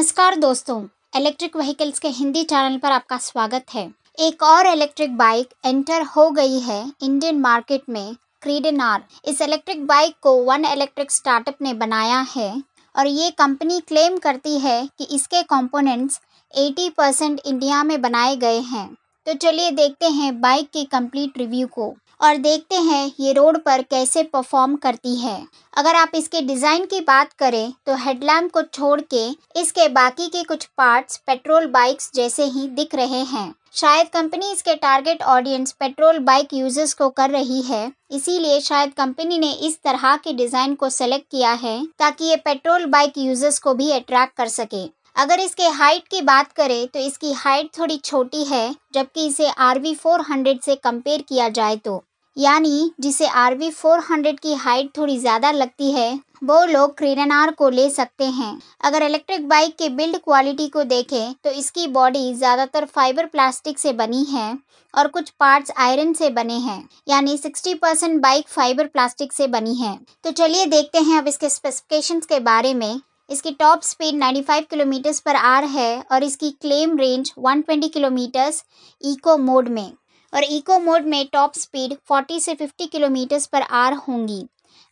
नमस्कार दोस्तों, electric vehicles के हिंदी चैनल पर आपका स्वागत है। एक और इलेक्ट्रिक बाइक एंटर हो गई है इंडियन मार्केट में, क्रेडन आर। इस इलेक्ट्रिक बाइक को वन इलेक्ट्रिक स्टार्टअप ने बनाया है और ये कंपनी क्लेम करती है कि इसके कंपोनेंट्स 80% इंडिया में बनाए गए हैं। तो चलिए देखते हैं बाइक की कंप्लीट रिव्यू को और देखते हैं ये रोड पर कैसे परफॉर्म करती है। अगर आप इसके डिज़ाइन की बात करें तो हेडलैम्प को छोड़ के इसके बाकी के कुछ पार्ट्स पेट्रोल बाइक्स जैसे ही दिख रहे हैं। शायद कंपनी इसके target audience petrol bike users को कर रही है, इसीलिए शायद कंपनी ने इस तरह के डिज़ाइन को सेलेक्ट किया है ताकि ये पेट्रोल बाइक यूजर्स को भी अट्रैक्ट कर सके। अगर इसके हाइट की बात करें तो इसकी हाइट थोड़ी छोटी है, जबकि इसे RV400 से कंपेयर किया जाए तो, यानी जिसे RV400 की हाइट थोड़ी ज़्यादा लगती है वो लोग क्रेडन आर को ले सकते हैं। अगर इलेक्ट्रिक बाइक के बिल्ड क्वालिटी को देखें तो इसकी बॉडी ज़्यादातर फाइबर प्लास्टिक से बनी है और कुछ पार्ट्स आयरन से बने हैं, यानी 60% बाइक फाइबर प्लास्टिक से बनी है। तो चलिए देखते हैं अब इसके स्पेसिफिकेशंस के बारे में। इसकी top speed 95 kilometres per hour है और इसकी claim range 120 kilometres eco mode में, और इको मोड में टॉप स्पीड 40 से 50 किलोमीटर्स पर आवर होंगी।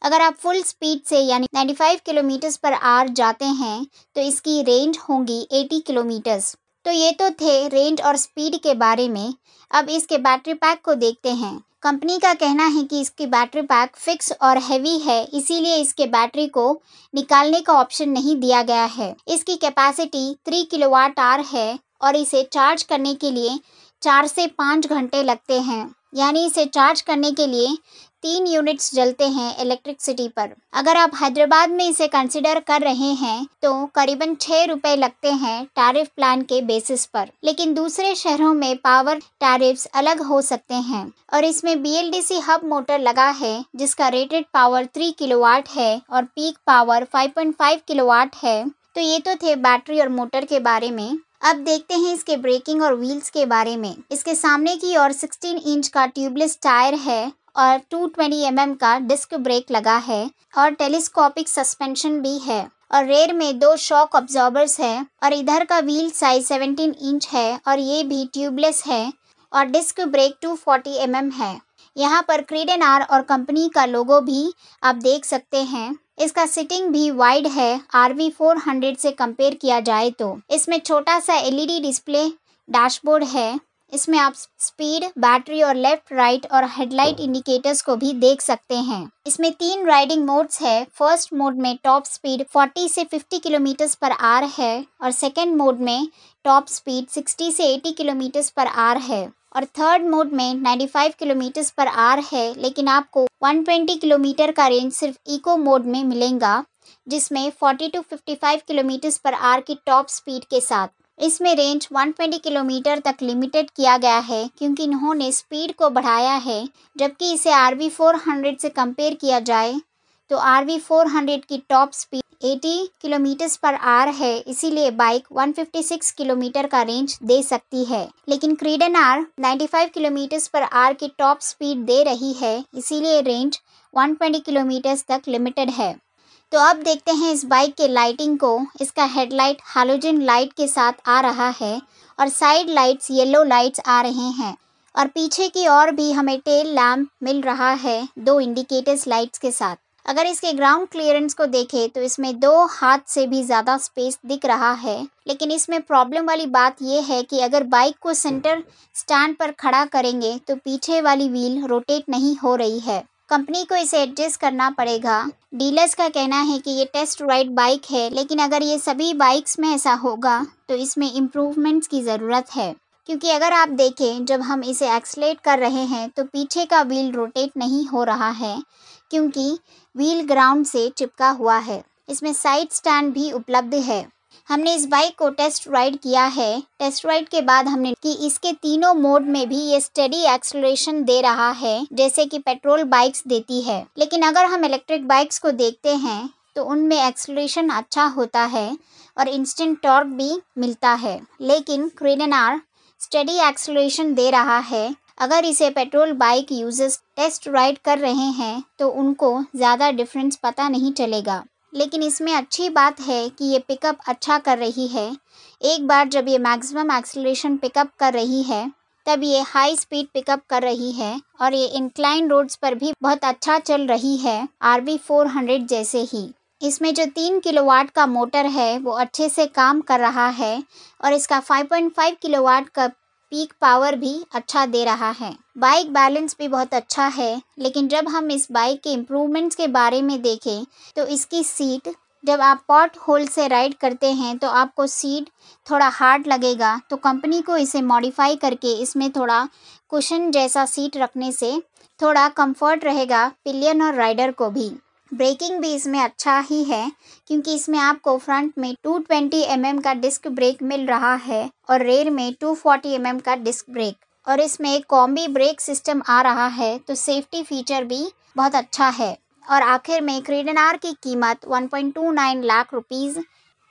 अगर आप फुल स्पीड से यानी 95 किलोमीटर्स पर आवर जाते हैं तो इसकी रेंज होंगी 80 किलोमीटर्स। तो ये तो थे रेंज और स्पीड के बारे में। अब इसके बैटरी पैक को देखते हैं। कंपनी का कहना है कि इसकी बैटरी पैक फिक्स और हैवी है, इसीलिए इसके बैटरी को निकालने का ऑप्शन नहीं दिया गया है। इसकी कैपेसिटी 3 किलोवाट आवर है और इसे चार्ज करने के लिए 4 से 5 घंटे लगते हैं, यानी इसे चार्ज करने के लिए 3 यूनिट्स जलते हैं इलेक्ट्रिसिटी पर। अगर आप हैदराबाद में इसे कंसिडर कर रहे हैं तो करीबन 6 रुपये लगते हैं टैरिफ प्लान के बेसिस पर, लेकिन दूसरे शहरों में पावर टैरिफ्स अलग हो सकते हैं। और इसमें BLDC हब मोटर लगा है जिसका रेटेड पावर 3 किलोवाट है और पीक पावर 5.5 किलोवाट है। तो ये तो थे बैटरी और मोटर के बारे में। अब देखते हैं इसके ब्रेकिंग और व्हील्स के बारे में। इसके सामने की ओर 16 इंच का ट्यूबलेस टायर है और 220 mm का डिस्क ब्रेक लगा है और टेलीस्कोपिक सस्पेंशन भी है, और रेयर में 2 शॉक अब्जॉर्बर्स है। और इधर का व्हील साइज 17 इंच है और ये भी ट्यूबलेस है और डिस्क ब्रेक 240 mm है। यहाँ पर क्रेडन आर और कंपनी का लोगो भी आप देख सकते हैं। इसका सीटिंग भी वाइड है RV400 से कंपेयर किया जाए तो। इसमें छोटा सा LED डिस्प्ले डैशबोर्ड है। इसमें आप स्पीड, बैटरी और लेफ्ट राइट और हेडलाइट इंडिकेटर्स को भी देख सकते हैं। इसमें 3 राइडिंग मोड्स है। फर्स्ट मोड में टॉप स्पीड 40 से 50 किलोमीटर्स पर आवर है और सेकेंड मोड में टॉप स्पीड 60 से 80 किलोमीटर्स पर आवर है और थर्ड मोड में 95 किलोमीटर्स पर आवर है, लेकिन आपको 120 किलोमीटर का रेंज सिर्फ इको मोड में मिलेगा, जिसमें 40 to 55 किलोमीटर्स पर आवर की टॉप स्पीड के साथ। इसमें रेंज 120 किलोमीटर तक लिमिटेड किया गया है क्योंकि इन्होंने स्पीड को बढ़ाया है, जबकि इसे RV400 से कंपेयर किया जाए तो RV400 की top speed 80 kilometres per hour है, इसीलिए बाइक 156 किलोमीटर का रेंज दे सकती है। लेकिन क्रेडन आर 95 किलोमीटर्स पर आवर की टॉप स्पीड दे रही है, इसीलिए रेंज 120 किलोमीटर्स तक लिमिटेड है। तो अब देखते हैं इस बाइक के लाइटिंग को। इसका हेडलाइट हैलोजन लाइट के साथ आ रहा है और साइड लाइट्स येलो लाइट्स आ रहे हैं, और पीछे की ओर भी हमें टेल लैम्प मिल रहा है 2 इंडिकेटर्स लाइट्स के साथ। अगर इसके ग्राउंड क्लियरेंस को देखें तो इसमें 2 हाथ से भी ज़्यादा स्पेस दिख रहा है, लेकिन इसमें प्रॉब्लम वाली बात यह है कि अगर बाइक को सेंटर स्टैंड पर खड़ा करेंगे तो पीछे वाली व्हील रोटेट नहीं हो रही है। कंपनी को इसे एडजस्ट करना पड़ेगा। डीलर्स का कहना है कि ये टेस्ट राइड बाइक है, लेकिन अगर ये सभी बाइक्स में ऐसा होगा तो इसमें इम्प्रूवमेंट्स की ज़रूरत है, क्योंकि अगर आप देखें जब हम इसे एक्सलेट कर रहे हैं तो पीछे का व्हील रोटेट नहीं हो रहा है क्योंकि व्हील ग्राउंड से चिपका हुआ है। इसमें साइड स्टैंड भी उपलब्ध है। हमने इस बाइक को टेस्ट राइड किया है। टेस्ट राइड के बाद हमने कि इसके तीनों मोड में भी ये स्टेडी एक्सेलरेशन दे रहा है जैसे कि पेट्रोल बाइक्स देती है, लेकिन अगर हम इलेक्ट्रिक बाइक्स को देखते हैं तो उनमें एक्सेलरेशन अच्छा होता है और इंस्टेंट टॉर्क भी मिलता है, लेकिन क्रेडन आर स्टेडी एक्सेलरेशन दे रहा है। अगर इसे petrol bike users test ride कर रहे हैं तो उनको ज़्यादा डिफरेंस पता नहीं चलेगा। लेकिन इसमें अच्छी बात है कि ये पिकअप अच्छा कर रही है। एक बार जब ये मैक्सिमम एक्सीलरेशन पिकअप कर रही है तब ये हाई स्पीड पिकअप कर रही है और ये इंक्लाइन रोड्स पर भी बहुत अच्छा चल रही है RB400 जैसे ही। इसमें जो 3 किलोवाट का मोटर है वो अच्छे से काम कर रहा है और इसका 5.5 किलोवाट का पीक पावर भी अच्छा दे रहा है। बाइक बैलेंस भी बहुत अच्छा है, लेकिन जब हम इस बाइक के इम्प्रूवमेंट्स के बारे में देखें तो इसकी सीट, जब आप पॉट होल से राइड करते हैं तो आपको सीट थोड़ा हार्ड लगेगा, तो कंपनी को इसे मॉडिफाई करके इसमें थोड़ा कुशन जैसा सीट रखने से थोड़ा कंफर्ट रहेगा पिलियन और राइडर को भी। ब्रेकिंग भी इसमें अच्छा ही है, क्योंकि इसमें आपको फ्रंट में 220 mm का डिस्क ब्रेक मिल रहा है और रेयर में 240 mm का डिस्क ब्रेक, और इसमें एक कॉम्बी ब्रेक सिस्टम आ रहा है, तो सेफ्टी फीचर भी बहुत अच्छा है। और आखिर में क्रीडन आर की कीमत 1.29 लाख रुपीज़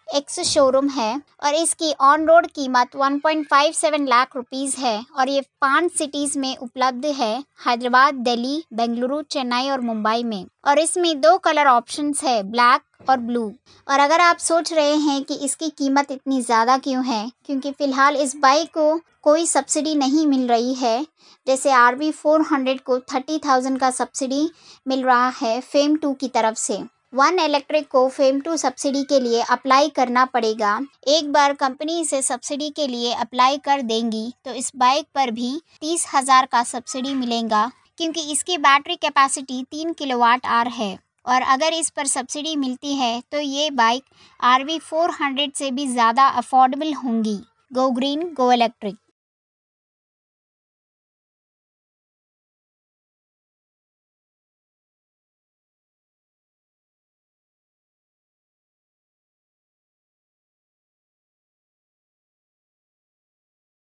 एक्स शोरूम है और इसकी ऑन रोड कीमत 1.57 लाख रुपीज़ है और ये 5 सिटीज़ में उपलब्ध है, हैदराबाद, दिल्ली, बेंगलुरु, चेन्नई और मुंबई में। और इसमें 2 कलर ऑप्शंस है, ब्लैक और ब्लू। और अगर आप सोच रहे हैं कि इसकी कीमत इतनी ज़्यादा क्यों है, क्योंकि फ़िलहाल इस बाइक को कोई सब्सिडी नहीं मिल रही है। जैसे RB400 को 30,000 का सब्सिडी मिल रहा है फेम 2 की तरफ से। वन इलेक्ट्रिक को फेम 2 सब्सिडी के लिए अप्लाई करना पड़ेगा। एक बार कंपनी इसे सब्सिडी के लिए अप्लाई कर देंगी तो इस बाइक पर भी 30,000 का सब्सिडी मिलेगा, क्योंकि इसकी बैटरी कैपेसिटी 3 किलोवाट आवर है। और अगर इस पर सब्सिडी मिलती है तो ये बाइक RB400 से भी ज़्यादा अफोर्डेबल होंगी। Go green, go electric.